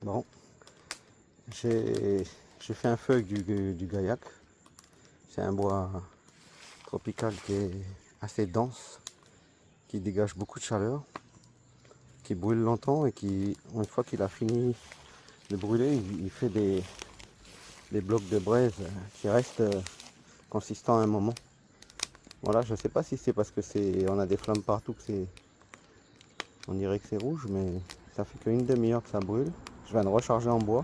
Bon, j'ai fait un feu avec du gaillac. C'est un bois tropical qui est assez dense, qui dégage beaucoup de chaleur, qui brûle longtemps et qui, une fois qu'il a fini de brûler, il fait des blocs de braise qui restent consistants à un moment. Voilà, je ne sais pas si c'est parce que on a des flammes partout que on dirait que c'est rouge, mais ça fait qu'une demi-heure que ça brûle. Je viens de recharger en bois.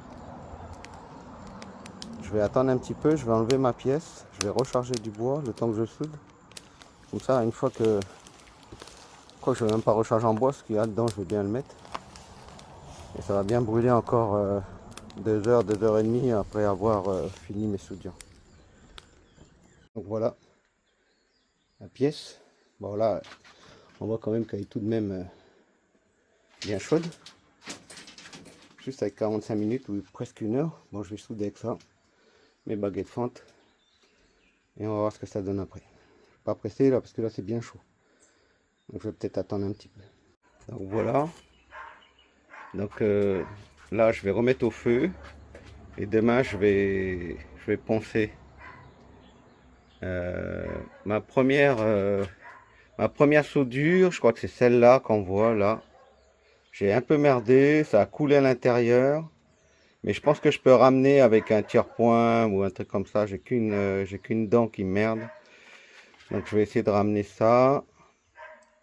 Je vais attendre un petit peu, je vais enlever ma pièce, je vais recharger du bois le temps que je soude. Comme ça, une fois que... Je crois que je ne vais même pas recharger en bois, ce qu'il y a dedans, je vais bien le mettre. Et ça va bien brûler encore 2 heures, 2 heures et demie après avoir fini mes soudures. Donc voilà la pièce. Bon là, on voit quand même qu'elle est tout de même bien chaude. Juste avec 45 minutes ou presque 1 heure. Bon, je vais souder avec ça, mes baguettes fentes. Et on va voir ce que ça donne après. Je ne vais pas presser là parce que là c'est bien chaud. Donc je vais peut-être attendre un petit peu. Donc voilà. Donc là je vais remettre au feu. Et demain je vais poncer. Ma première soudure, je crois que c'est celle-là qu'on voit là. J'ai un peu merdé, ça a coulé à l'intérieur. Mais je pense que je peux ramener avec un tiers-point ou un truc comme ça. J'ai qu'une dent qui merde. Donc je vais essayer de ramener ça.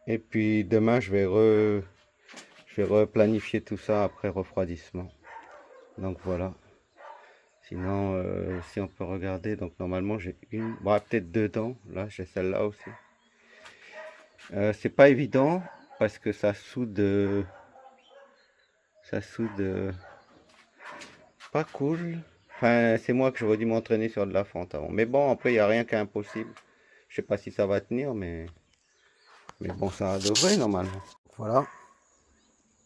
Et puis demain je vais replanifier tout ça après refroidissement. Donc voilà. Sinon, si on peut regarder, donc normalement j'ai une, bon, peut-être 2 dents. Là j'ai celle-là aussi. C'est pas évident parce que ça soude pas cool. Enfin, c'est moi que j'aurais dû m'entraîner sur de la fente avant. Mais bon, après il n'y a rien qui est impossible. Je sais pas si ça va tenir, mais bon, ça devrait normalement. Voilà,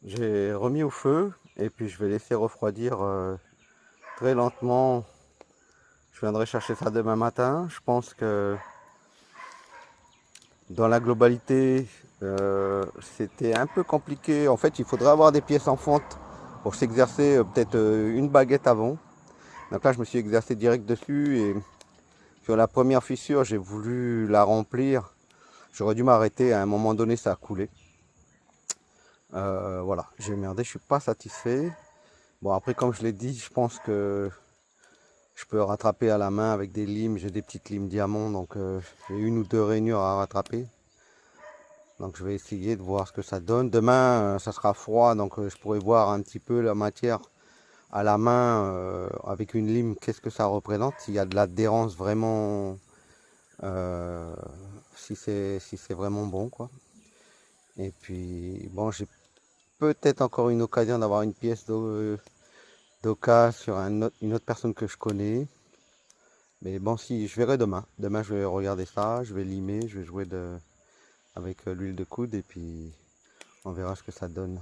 j'ai remis au feu et puis je vais laisser refroidir très lentement. Je viendrai chercher ça demain matin. Je pense que dans la globalité, c'était un peu compliqué. En fait, il faudrait avoir des pièces en fonte pour s'exercer peut-être une baguette avant. Donc là, je me suis exercé direct dessus et sur la première fissure, j'ai voulu la remplir. J'aurais dû m'arrêter, à un moment donné, ça a coulé. Voilà, j'ai merdé, je suis pas satisfait. Bon, après, comme je l'ai dit, je pense que je peux rattraper à la main avec des limes. J'ai des petites limes diamants, donc j'ai 1 ou 2 rainures à rattraper. Donc je vais essayer de voir ce que ça donne. Demain, ça sera froid, donc je pourrai voir un petit peu la matière à la main avec une lime, qu'est-ce que ça représente. S'il y a de l'adhérence vraiment, si c'est vraiment bon, quoi. Et puis, bon, j'ai peut-être encore une occasion d'avoir une pièce d'occasion sur une autre personne que je connais. Mais bon, si, je verrai demain. Demain, je vais regarder ça, je vais limer, je vais jouer avec l'huile de coude et puis on verra ce que ça donne.